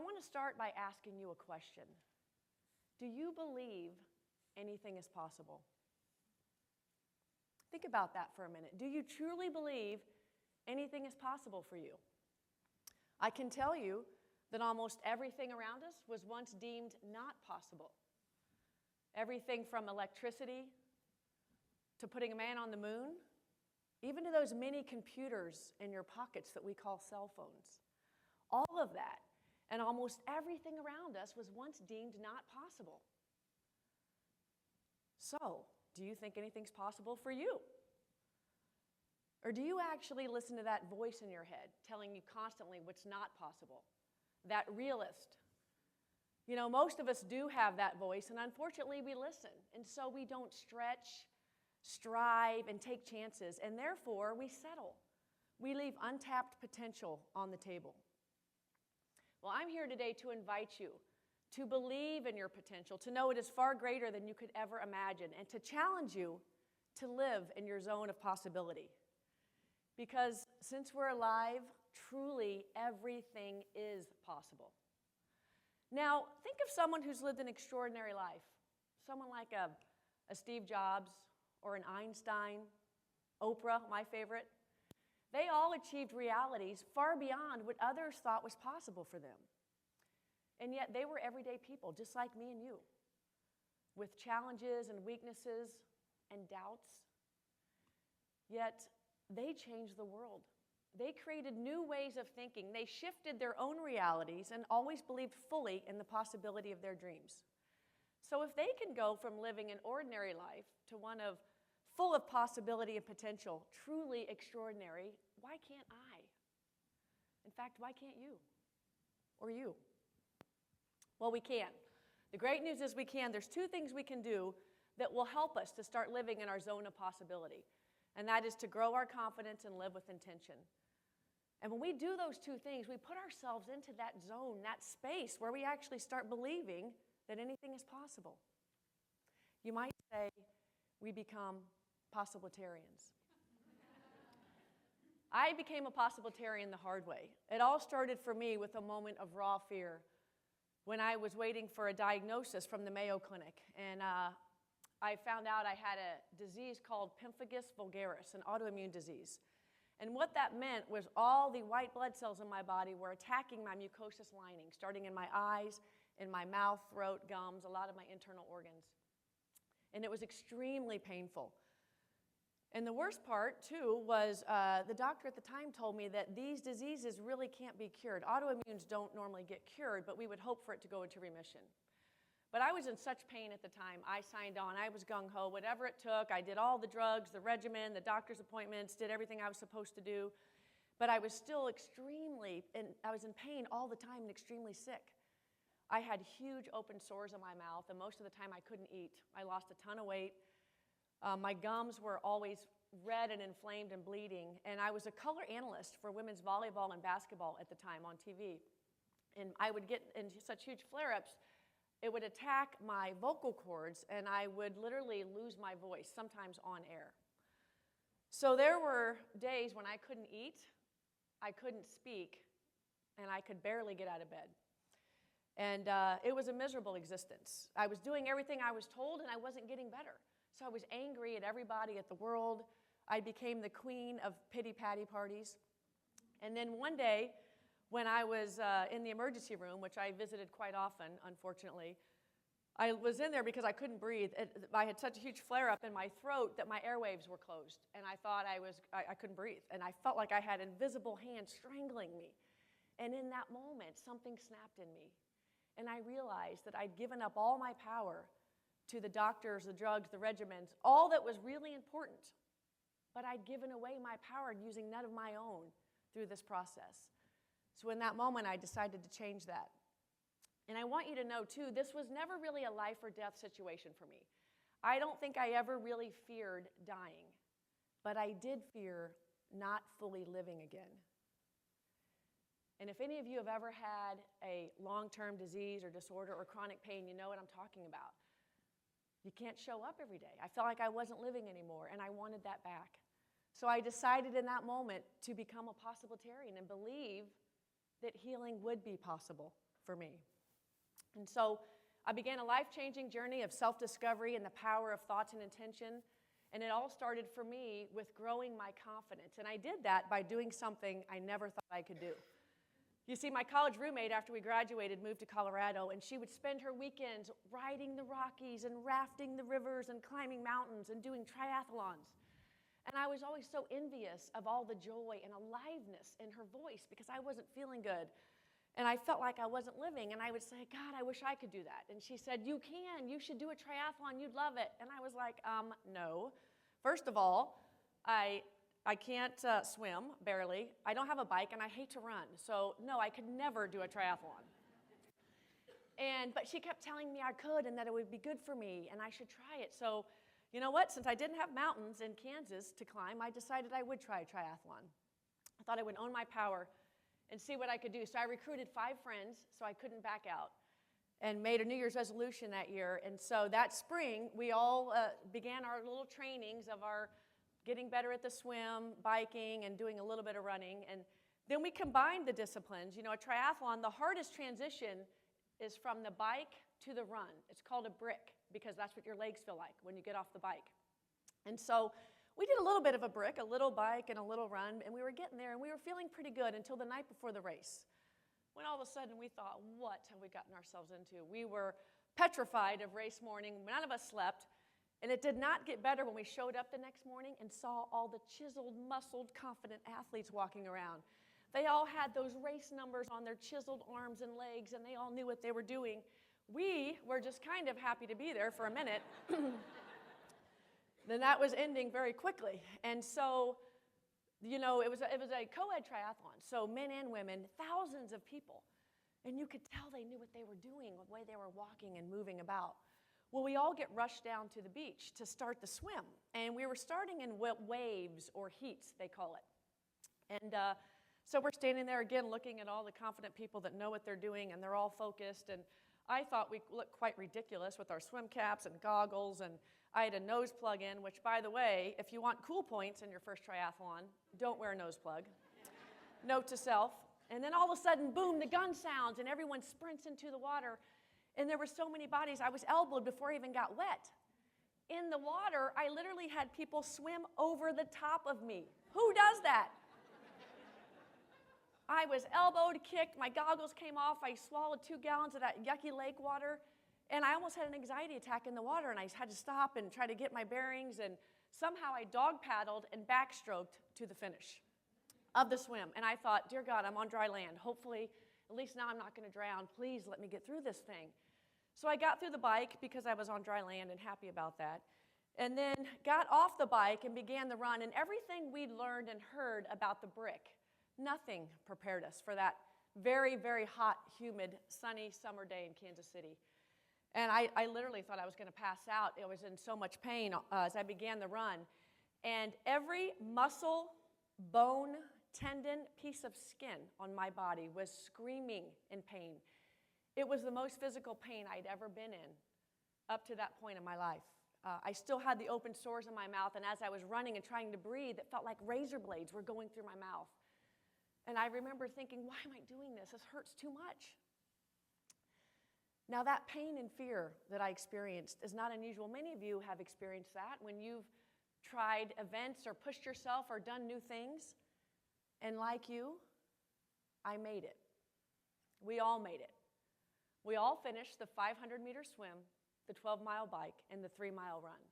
want to start by asking you a question. Do you believe anything is possible? Think about that for a minute. Do you truly believe anything is possible for you? I can tell you that almost everything around us was once deemed not possible. Everything from electricity to putting a man on the moon, even to those mini computers in your pockets that we call cell phones. All of that and almost everything around us was once deemed not possible. So, do you think anything's possible for you? Or do you actually listen to that voice in your head telling you constantly what's not possible? That realist. You know, most of us do have that voice, and unfortunately we listen. And so we don't stretch, strive, and take chances, and therefore we settle. We leave untapped potential on the table. Well, I'm here today to invite you to believe in your potential, to know it is far greater than you could ever imagine, and to challenge you to live in your zone of possibility. Because since we're alive, truly everything is possible. Now, think of someone who's lived an extraordinary life. Someone like a Steve Jobs or an Einstein, Oprah, my favorite. They all achieved realities far beyond what others thought was possible for them. And yet they were everyday people, just like me and you, with challenges and weaknesses and doubts. Yet they changed the world. They created new ways of thinking. They shifted their own realities and always believed fully in the possibility of their dreams. So if they can go from living an ordinary life to one of full of possibility and potential, truly extraordinary, why can't I? In fact, why can't you? Or you? Well, we can. The great news is we can. There's two things we can do that will help us to start living in our zone of possibility. And that is to grow our confidence and live with intention. And when we do those two things, we put ourselves into that zone, that space where we actually start believing that anything is possible. You might say we become Possiblitarians. I became a Possibilitarian the hard way. It all started for me with a moment of raw fear when I was waiting for a diagnosis from the Mayo Clinic. And I found out I had a disease called pemphigus vulgaris, an autoimmune disease. And what that meant was all the white blood cells in my body were attacking my mucosal lining, starting in my eyes, in my mouth, throat, gums, a lot of my internal organs. And it was extremely painful. And the worst part, too, was the doctor at the time told me that these diseases really can't be cured. Autoimmunes don't normally get cured, but we would hope for it to go into remission. But I was in such pain at the time. I signed on. I was gung-ho, whatever it took. I did all the drugs, the regimen, the doctor's appointments, did everything I was supposed to do. But I was still I was in pain all the time and extremely sick. I had huge open sores on my mouth, and most of the time I couldn't eat. I lost a ton of weight. My gums were always red and inflamed and bleeding, and I was a color analyst for women's volleyball and basketball at the time on TV. And I would get into such huge flare-ups, it would attack my vocal cords, and I would literally lose my voice, sometimes on air. So there were days when I couldn't eat, I couldn't speak, and I could barely get out of bed. And it was a miserable existence. I was doing everything I was told, and I wasn't getting better. So I was angry at everybody, at the world. I became the queen of pity-patty parties. And then one day, when I was in the emergency room, which I visited quite often, unfortunately, I was in there because I couldn't breathe. I had such a huge flare-up in my throat that my airwaves were closed, and I thought I couldn't breathe. And I felt like I had invisible hands strangling me. And in that moment, something snapped in me. And I realized that I'd given up all my power to the doctors, the drugs, the regimens, all that was really important. But I'd given away my power using none of my own through this process. So in that moment, I decided to change that. And I want you to know, too, this was never really a life or death situation for me. I don't think I ever really feared dying, but I did fear not fully living again. And if any of you have ever had a long-term disease or disorder or chronic pain, you know what I'm talking about. You can't show up every day. I felt like I wasn't living anymore, and I wanted that back. So I decided in that moment to become a Possibilitarian and believe that healing would be possible for me. And so I began a life-changing journey of self-discovery and the power of thoughts and intention. And it all started for me with growing my confidence. And I did that by doing something I never thought I could do. You see, my college roommate, after we graduated, moved to Colorado, and she would spend her weekends riding the Rockies and rafting the rivers and climbing mountains and doing triathlons. And I was always so envious of all the joy and aliveness in her voice because I wasn't feeling good. And I felt like I wasn't living. And I would say, God, I wish I could do that. And she said, you can. You should do a triathlon. You'd love it. And I was like, no. First of all, I can't swim, barely. I don't have a bike, and I hate to run. So, no, I could never do a triathlon. But she kept telling me I could and that it would be good for me and I should try it. So, you know what? Since I didn't have mountains in Kansas to climb, I decided I would try a triathlon. I thought I would own my power and see what I could do. So I recruited 5 friends so I couldn't back out and made a New Year's resolution that year. And so that spring, we all began our little trainings of our getting better at the swim, biking, and doing a little bit of running. And then we combined the disciplines. You know, a triathlon, the hardest transition is from the bike to the run. It's called a brick because that's what your legs feel like when you get off the bike. And so we did a little bit of a brick, a little bike and a little run, and we were getting there, and we were feeling pretty good until the night before the race, when all of a sudden we thought, what have we gotten ourselves into? We were petrified of race morning. None of us slept, and it did not get better when we showed up the next morning and saw all the chiseled, muscled, confident athletes walking around. They all had those race numbers on their chiseled arms and legs, and they all knew what they were doing. We were just kind of happy to be there for a minute. Then that was ending very quickly. And so, you know, it was a co-ed triathlon, so men and women, thousands of people. And you could tell they knew what they were doing, the way they were walking and moving about. Well, we all get rushed down to the beach to start the swim. And we were starting in waves or heats, they call it. And so we're standing there again looking at all the confident people that know what they're doing, and they're all focused. And I thought we looked quite ridiculous with our swim caps and goggles, and I had a nose plug in, which, by the way, if you want cool points in your first triathlon, don't wear a nose plug. Note to self. And then all of a sudden, boom, the gun sounds, and everyone sprints into the water. And there were so many bodies, I was elbowed before I even got wet. In the water, I literally had people swim over the top of me. Who does that? I was elbowed, kicked, my goggles came off, I swallowed 2 gallons of that yucky lake water, and I almost had an anxiety attack in the water, and I had to stop and try to get my bearings, and somehow I dog paddled and backstroked to the finish of the swim. And I thought, dear God, I'm on dry land. Hopefully, at least now I'm not going to drown. Please let me get through this thing. So I got through the bike because I was on dry land and happy about that. And then got off the bike and began the run. And everything we'd learned and heard about the brick, nothing prepared us for that very, very hot, humid, sunny summer day in Kansas City. And I literally thought I was going to pass out. I was in so much pain as I began the run. And every muscle, bone, tendon, piece of skin on my body was screaming in pain. It was the most physical pain I'd ever been in up to that point in my life. I still had the open sores in my mouth, and as I was running and trying to breathe, it felt like razor blades were going through my mouth. And I remember thinking, why am I doing this? This hurts too much. Now, that pain and fear that I experienced is not unusual. Many of you have experienced that when you've tried events or pushed yourself or done new things. And like you, I made it. We all made it. We all finished the 500-meter swim, the 12-mile bike, and the 3-mile run.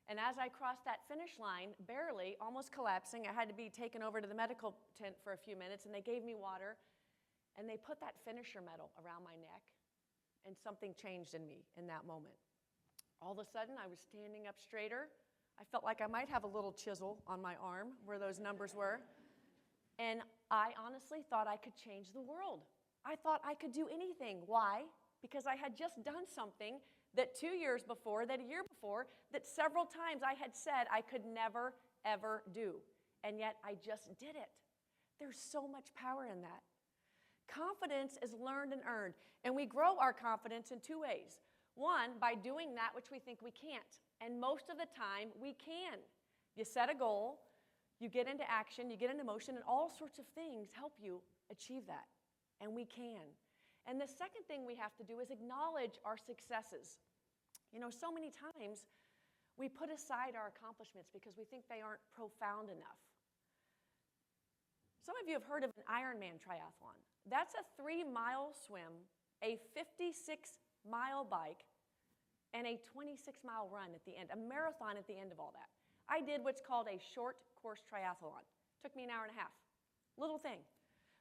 And as I crossed that finish line, barely, almost collapsing, I had to be taken over to the medical tent for a few minutes, and they gave me water, and they put that finisher medal around my neck, and something changed in me in that moment. All of a sudden, I was standing up straighter. I felt like I might have a little chisel on my arm where those numbers were. And I honestly thought I could change the world. I thought I could do anything. Why? Because I had just done something that 2 years before, that a year before, that several times I had said I could never, ever do. And yet I just did it. There's so much power in that. Confidence is learned and earned, and we grow our confidence in 2 ways. One, by doing that which we think we can't, and most of the time, we can. You set a goal, you get into action, you get into motion, and all sorts of things help you achieve that, and we can. And the second thing we have to do is acknowledge our successes. You know, so many times we put aside our accomplishments because we think they aren't profound enough. Some of you have heard of an Ironman triathlon. That's a 3-mile swim, a 56-mile bike, and a 26-mile run at the end, a marathon at the end of all that. I did what's called a short course triathlon. Took me an hour and a half. Little thing.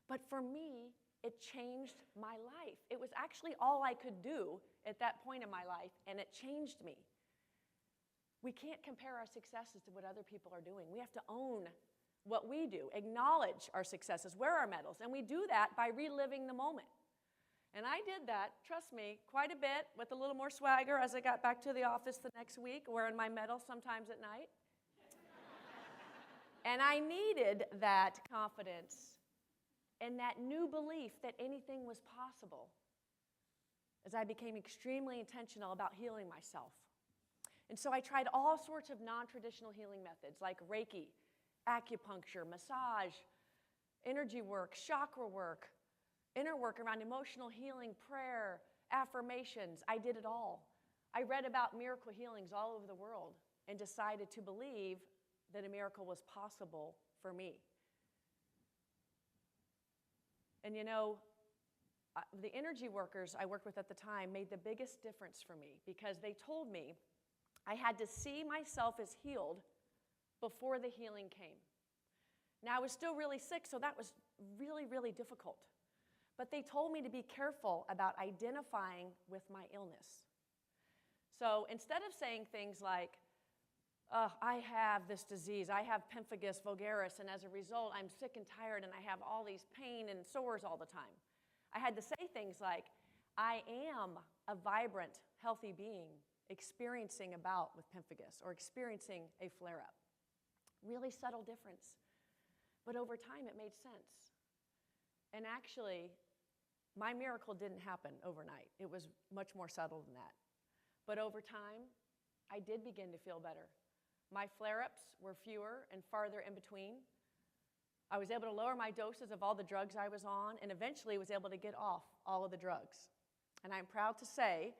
But for me, it changed my life. It was actually all I could do at that point in my life, and it changed me. We can't compare our successes to what other people are doing. We have to own what we do, acknowledge our successes, wear our medals, and we do that by reliving the moment. And I did that, trust me, quite a bit with a little more swagger as I got back to the office the next week, wearing my medal sometimes at night. And I needed that confidence and that new belief that anything was possible as I became extremely intentional about healing myself. And so I tried all sorts of non-traditional healing methods like Reiki, acupuncture, massage, energy work, chakra work, inner work around emotional healing, prayer, affirmations. I did it all. I read about miracle healings all over the world and decided to believe that a miracle was possible for me. And you know, the energy workers I worked with at the time made the biggest difference for me because they told me I had to see myself as healed before the healing came. Now, I was still really sick, so that was really, really difficult. But they told me to be careful about identifying with my illness. So instead of saying things like, I have this disease, I have pemphigus vulgaris, and as a result, I'm sick and tired, and I have all these pain and sores all the time. I had to say things like, I am a vibrant, healthy being experiencing a bout with pemphigus or experiencing a flare-up. Really subtle difference. But over time, it made sense. And actually, my miracle didn't happen overnight. It was much more subtle than that. But over time, I did begin to feel better. My flare-ups were fewer and farther in between. I was able to lower my doses of all the drugs I was on and eventually was able to get off all of the drugs. And I'm proud to say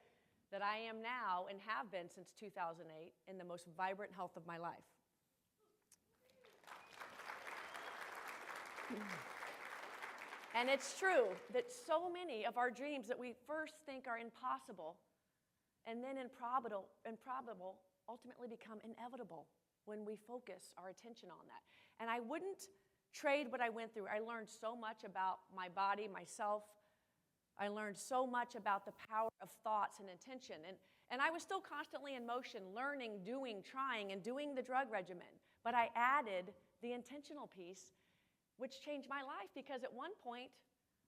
that I am now and have been since 2008 in the most vibrant health of my life. And it's true that so many of our dreams that we first think are impossible and then improbable ultimately become inevitable when we focus our attention on that. And I wouldn't trade what I went through. I learned so much about my body, myself. I learned so much about the power of thoughts and intention. And I was still constantly in motion, learning, doing, trying, and doing the drug regimen. But I added the intentional piece, which changed my life because at one point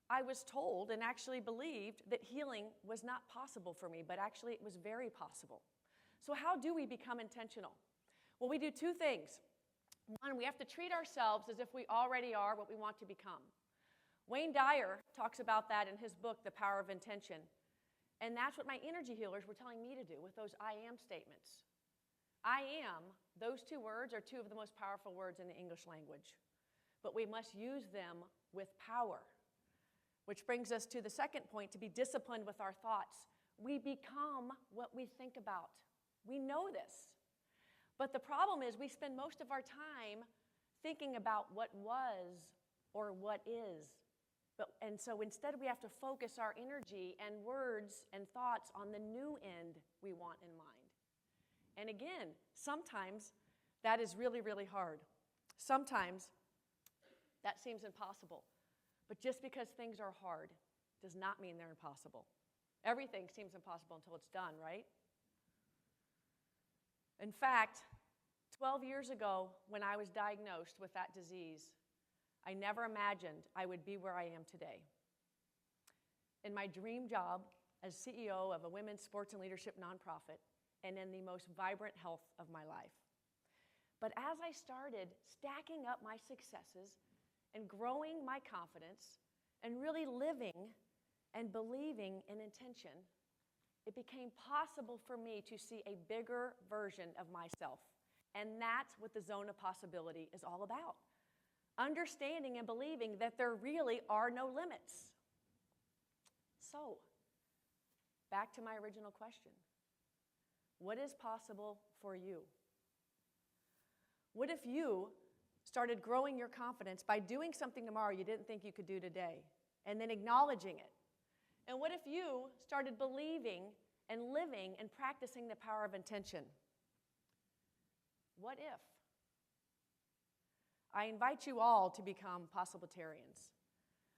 I was told and actually believed that healing was not possible for me, but actually it was very possible. So how do we become intentional? Well, we do two things. One, we have to treat ourselves as if we already are what we want to become. Wayne Dyer talks about that in his book, The Power of Intention. And that's what my energy healers were telling me to do with those I am statements. I am, those two words are two of the most powerful words in the English language. But we must use them with power. Which brings us to the second point, to be disciplined with our thoughts. We become what we think about. We know this. But the problem is we spend most of our time thinking about what was or what is. And so instead we have to focus our energy and words and thoughts on the new end we want in mind. And again, sometimes that is really, really hard. Sometimes that seems impossible. But just because things are hard does not mean they're impossible. Everything seems impossible until it's done, right? In fact, 12 years ago, when I was diagnosed with that disease, I never imagined I would be where I am today. In my dream job as CEO of a women's sports and leadership nonprofit, and in the most vibrant health of my life. But as I started stacking up my successes and growing my confidence and really living and believing in intention, it became possible for me to see a bigger version of myself. And that's what the zone of possibility is all about. Understanding and believing that there really are no limits. So, back to my original question. What is possible for you? What if you started growing your confidence by doing something tomorrow you didn't think you could do today, and then acknowledging it? And what if you started believing and living and practicing the power of intention? What if? I invite you all to become Possibilitarians.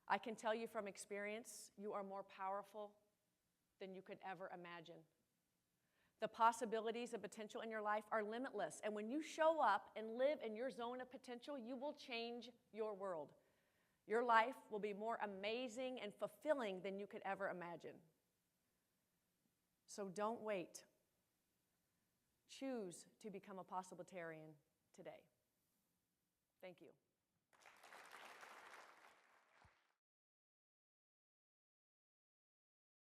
I can tell you from experience, you are more powerful than you could ever imagine. The possibilities and potential in your life are limitless. And when you show up and live in your zone of potential, you will change your world. Your life will be more amazing and fulfilling than you could ever imagine. So don't wait. Choose to become a Possibilitarian today. Thank you.